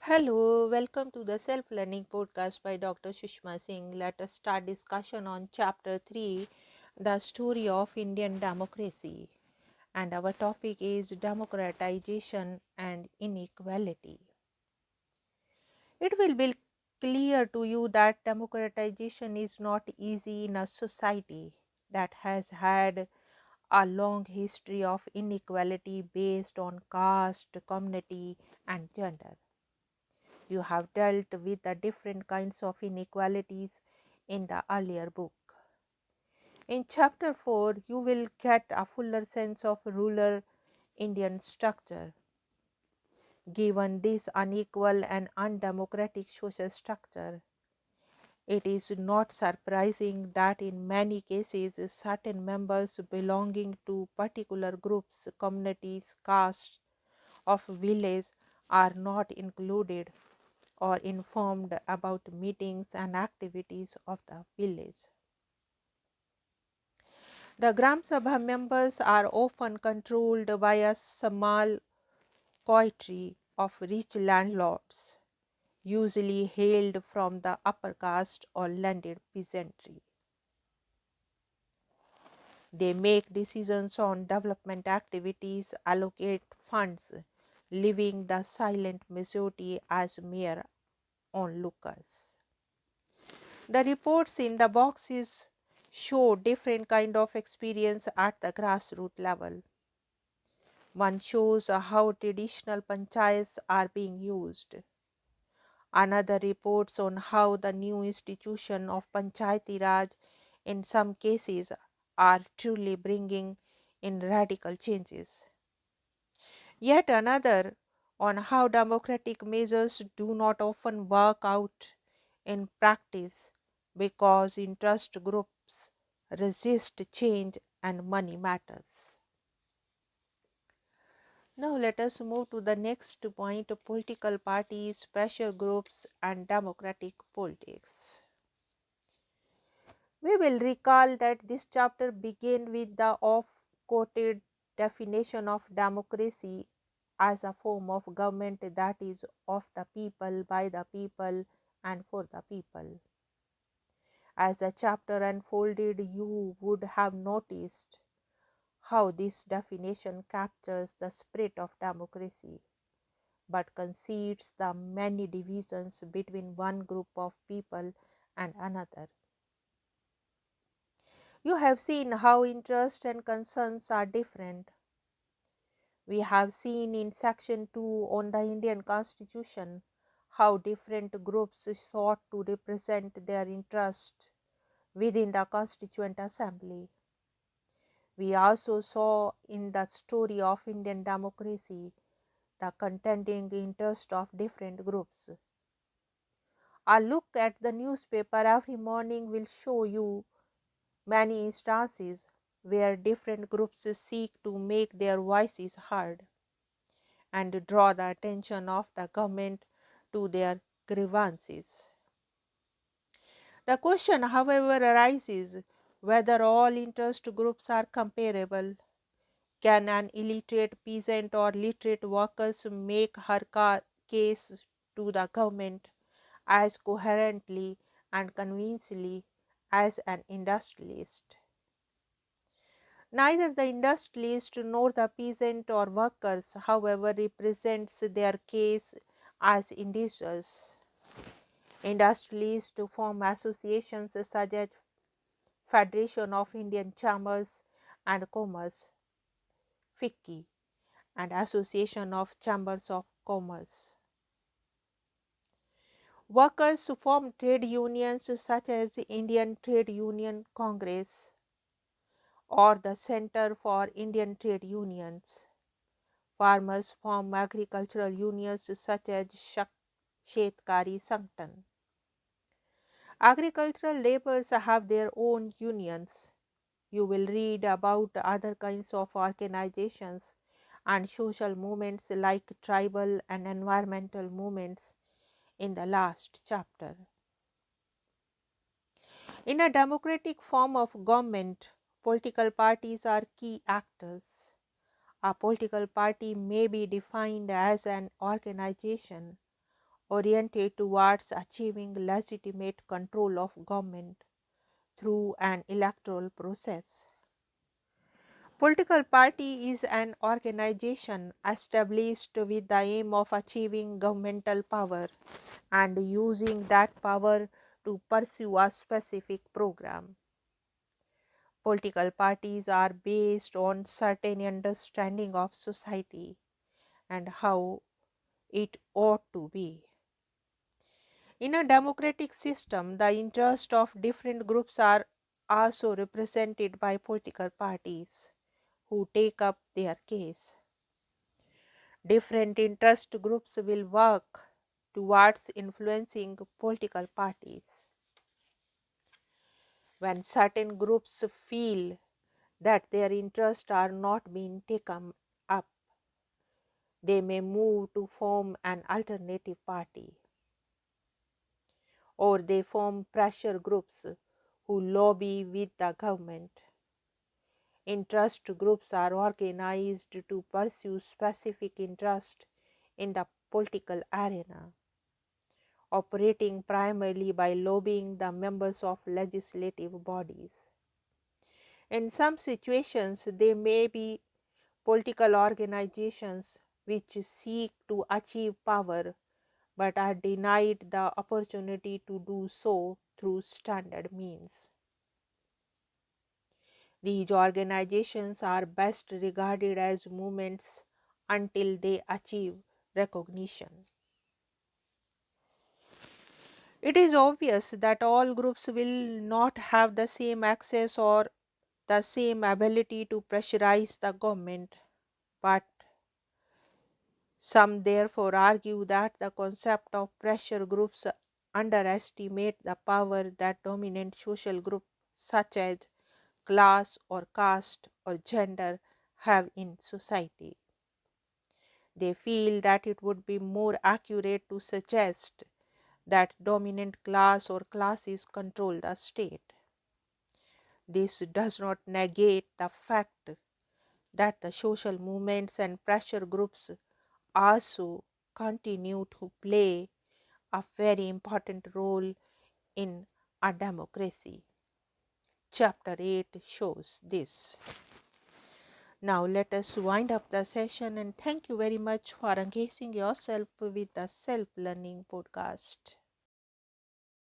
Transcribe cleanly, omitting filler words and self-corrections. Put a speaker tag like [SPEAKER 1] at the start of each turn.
[SPEAKER 1] Hello, welcome to the Self Learning Podcast by Dr. Sushma Singh. Let us start discussion on Chapter 3, The Story of Indian Democracy. And our topic is democratization and inequality. It will be clear to you that democratization is not easy in a society that has had a long history of inequality based on caste, community, and gender. You have dealt with the different kinds of inequalities in the earlier book. In chapter 4, you will get a fuller sense of rural Indian structure. Given this unequal and undemocratic social structure, it is not surprising that in many cases certain members belonging to particular groups, communities, castes of village are not included or informed about meetings and activities of the village. The Gram Sabha members are often controlled by a small coterie of rich landlords, usually hailed from the upper caste or landed peasantry. They make decisions on development activities, allocate funds, leaving the silent majority as mere onlookers. The reports in the boxes show different kind of experience at the grassroots level. One shows how traditional panchayats are being used. Another reports on how the new institution of Panchayati Raj in some cases are truly bringing in radical changes. Yet another on how democratic measures do not often work out in practice because interest groups resist change and money matters. Now let us move to the next point, political parties, pressure groups and democratic politics. We will recall that this chapter began with the oft-quoted definition of democracy as a form of government that is of the people, by the people, and for the people. As the chapter unfolded, you would have noticed how this definition captures the spirit of democracy, but concedes the many divisions between one group of people and another. You have seen how interests and concerns are different. We have seen in section 2 on the Indian Constitution how different groups sought to represent their interests within the Constituent Assembly. We also saw in the story of Indian democracy the contending interests of different groups. A look at the newspaper every morning will show you many instances where different groups seek to make their voices heard and draw the attention of the government to their grievances. The question, however, arises whether all interest groups are comparable. Can an illiterate peasant or literate workers make her case to the government as coherently and convincingly as an industrialist? Neither the industrialist nor the peasant or workers, however, represents their case as individuals. Industrialists form associations such as Federation of Indian Chambers and Commerce, FICCI, and Association of Chambers of Commerce. Workers form trade unions such as Indian Trade Union Congress or the Center for Indian Trade Unions. Farmers form agricultural unions such as Shetkari Sangtan. Agricultural laborers have their own unions. You will read about other kinds of organizations and social movements like tribal and environmental movements in the last chapter. In a democratic form of government, political parties are key actors. A political party may be defined as an organization oriented towards achieving legitimate control of government through an electoral process. Political party is an organization established with the aim of achieving governmental power and using that power to pursue a specific program. Political parties are based on certain understanding of society and how it ought to be. In a democratic system, the interests of different groups are also represented by political parties who take up their case. Different interest groups will work towards influencing political parties. When certain groups feel that their interests are not being taken up, they may move to form an alternative party, or they form pressure groups who lobby with the government. Interest groups are organized to pursue specific interests in the political arena, operating primarily by lobbying the members of legislative bodies. In some situations, they may be political organizations which seek to achieve power but are denied the opportunity to do so through standard means. These organizations are best regarded as movements until they achieve recognition. It is obvious that all groups will not have the same access or the same ability to pressurize the government, but some therefore argue that the concept of pressure groups underestimate the power that dominant social groups such as class or caste or gender have in society. They feel that it would be more accurate to suggest that dominant class or classes control the state. This does not negate the fact that the social movements and pressure groups also continue to play a very important role in a democracy. Chapter 8 shows this. Now let us wind up the session and thank you very much for engaging yourself with the Self Learning Podcast.